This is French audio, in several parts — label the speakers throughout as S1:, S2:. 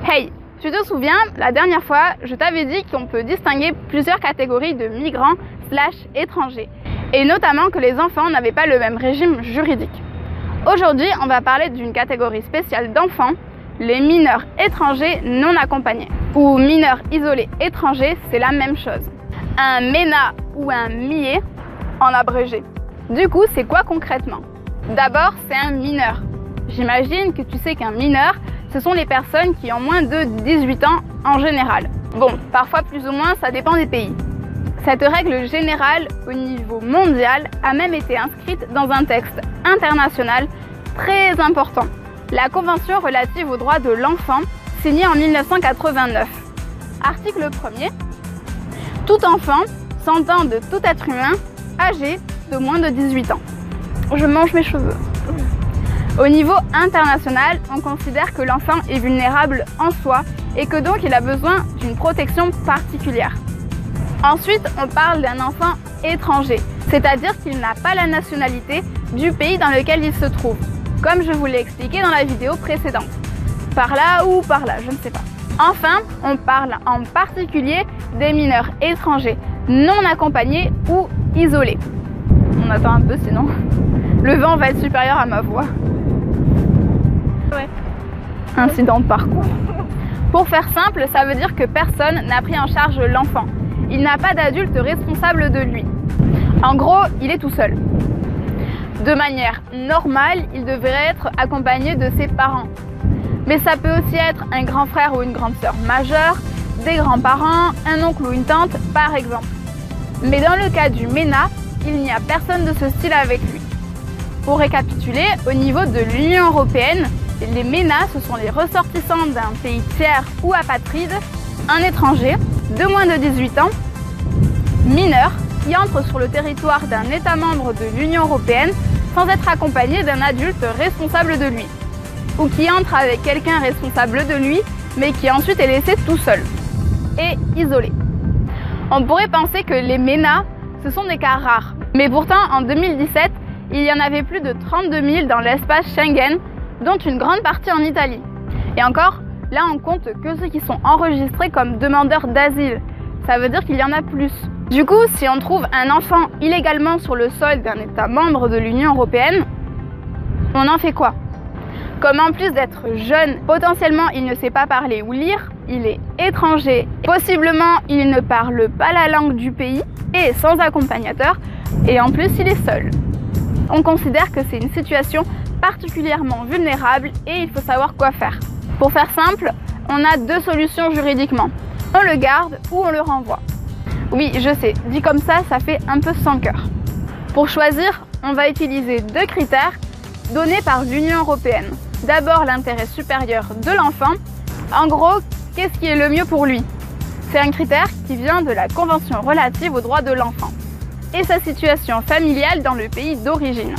S1: Hey, tu te souviens, la dernière fois, je t'avais dit qu'on peut distinguer plusieurs catégories de migrants / étrangers, et notamment que les enfants n'avaient pas le même régime juridique. Aujourd'hui, on va parler d'une catégorie spéciale d'enfants, les mineurs étrangers non accompagnés, ou mineurs isolés étrangers, c'est la même chose. Un MENA ou un MIE en abrégé. Du coup, c'est quoi concrètement? D'abord, c'est un mineur. J'imagine que tu sais qu'un mineur, ce sont les personnes qui ont moins de 18 ans en général. Bon, parfois plus ou moins, ça dépend des pays. Cette règle générale au niveau mondial a même été inscrite dans un texte international très important, la Convention relative aux droits de l'enfant, signée en 1989. Article 1er. Tout enfant s'entend de tout être humain âgé de moins de 18 ans. Je mange mes cheveux. Au niveau international, on considère que l'enfant est vulnérable en soi et que donc il a besoin d'une protection particulière. Ensuite, on parle d'un enfant étranger, c'est-à-dire qu'il n'a pas la nationalité du pays dans lequel il se trouve, comme je vous l'ai expliqué dans la vidéo précédente. Par là ou par là, je ne sais pas. Enfin, on parle en particulier des mineurs étrangers, non accompagnés ou isolés. On attend un peu sinon le vent va être supérieur à ma voix. Ouais. Incident de parcours. Pour faire simple, ça veut dire que personne n'a pris en charge l'enfant. Il n'a pas d'adulte responsable de lui. En gros, il est tout seul. De manière normale, il devrait être accompagné de ses parents. Mais ça peut aussi être un grand frère ou une grande sœur majeure, des grands-parents, un oncle ou une tante, par exemple. Mais dans le cas du MENA, il n'y a personne de ce style avec lui. Pour récapituler, au niveau de l'Union européenne, les MENA, ce sont les ressortissants d'un pays tiers ou apatride, un étranger de moins de 18 ans, mineur, qui entre sur le territoire d'un État membre de l'Union européenne sans être accompagné d'un adulte responsable de lui, ou qui entre avec quelqu'un responsable de lui, mais qui ensuite est laissé tout seul et isolé. On pourrait penser que les MENA, ce sont des cas rares, mais pourtant en 2017, il y en avait plus de 32 000 dans l'espace Schengen, dont une grande partie en Italie. Et encore, là on compte que ceux qui sont enregistrés comme demandeurs d'asile. Ça veut dire qu'il y en a plus. Du coup, si on trouve un enfant illégalement sur le sol d'un État membre de l'Union européenne, on en fait quoi? Comme en plus d'être jeune, potentiellement il ne sait pas parler ou lire, il est étranger, possiblement il ne parle pas la langue du pays et sans accompagnateur, et en plus il est seul. On considère que c'est une situation particulièrement vulnérable et il faut savoir quoi faire. Pour faire simple, on a deux solutions juridiquement. On le garde ou on le renvoie. Oui, je sais, dit comme ça fait un peu sans cœur. Pour choisir, on va utiliser deux critères donnés par l'Union européenne. D'abord, l'intérêt supérieur de l'enfant. En gros, qu'est-ce qui est le mieux pour lui? C'est un critère qui vient de la Convention relative aux droits de l'enfant et sa situation familiale dans le pays d'origine.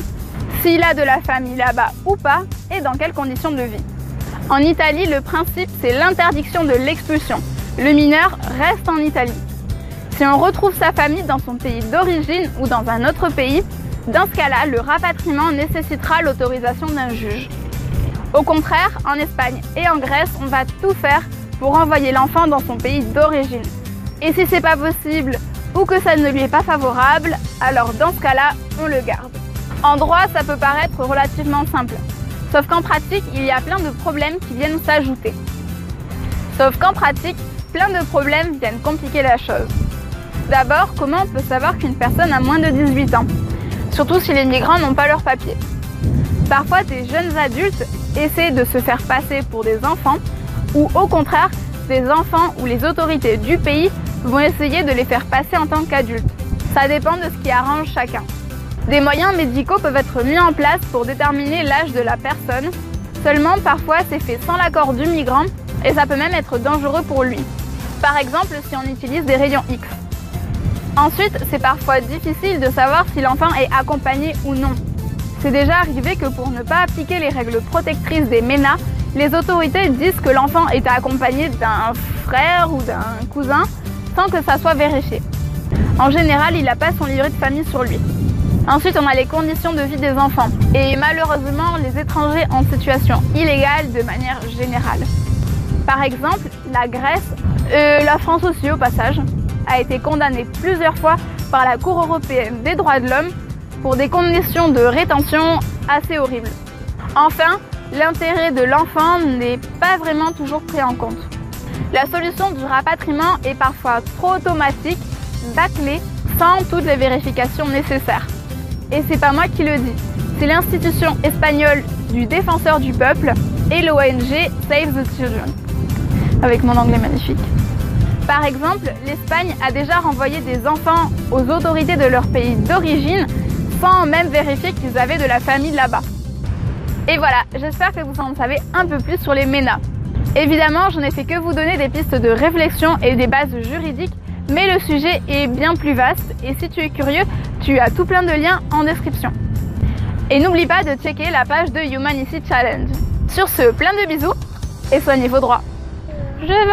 S1: S'il a de la famille là-bas ou pas, et dans quelles conditions de vie. En Italie, le principe, c'est l'interdiction de l'expulsion. Le mineur reste en Italie. Si on retrouve sa famille dans son pays d'origine ou dans un autre pays, dans ce cas-là, le rapatriement nécessitera l'autorisation d'un juge. Au contraire, en Espagne et en Grèce, on va tout faire pour renvoyer l'enfant dans son pays d'origine. Et si c'est pas possible ou que ça ne lui est pas favorable, alors dans ce cas-là, on le garde. En droit, ça peut paraître relativement simple. Sauf qu'en pratique, il y a plein de problèmes qui viennent s'ajouter. Sauf qu'en pratique, plein de problèmes viennent compliquer la chose. D'abord, comment on peut savoir qu'une personne a moins de 18 ans? Surtout si les migrants n'ont pas leurs papiers. Parfois, des jeunes adultes essaient de se faire passer pour des enfants, ou au contraire, des enfants ou les autorités du pays vont essayer de les faire passer en tant qu'adultes. Ça dépend de ce qui arrange chacun. Des moyens médicaux peuvent être mis en place pour déterminer l'âge de la personne. Seulement, parfois, c'est fait sans l'accord du migrant et ça peut même être dangereux pour lui. Par exemple, si on utilise des rayons X. Ensuite, c'est parfois difficile de savoir si l'enfant est accompagné ou non. C'est déjà arrivé que pour ne pas appliquer les règles protectrices des MENA, les autorités disent que l'enfant est accompagné d'un frère ou d'un cousin sans que ça soit vérifié. En général, il n'a pas son livret de famille sur lui. Ensuite, on a les conditions de vie des enfants et malheureusement les étrangers en situation illégale de manière générale. Par exemple, la Grèce, la France aussi au passage, a été condamnée plusieurs fois par la Cour européenne des droits de l'homme pour des conditions de rétention assez horribles. Enfin, l'intérêt de l'enfant n'est pas vraiment toujours pris en compte. La solution du rapatriement est parfois trop automatique, bâclée, sans toutes les vérifications nécessaires. Et c'est pas moi qui le dis, c'est l'institution espagnole du défenseur du peuple et l'ONG Save the Children, avec mon anglais magnifique. Par exemple, l'Espagne a déjà renvoyé des enfants aux autorités de leur pays d'origine sans même vérifier qu'ils avaient de la famille là-bas. Et voilà, j'espère que vous en savez un peu plus sur les MENA. Évidemment, je n'ai fait que vous donner des pistes de réflexion et des bases juridiques, mais le sujet est bien plus vaste et si tu es curieux, tu as tout plein de liens en description. Et n'oublie pas de checker la page de Humanity Challenge. Sur ce, plein de bisous et soignez vos droits. Je vais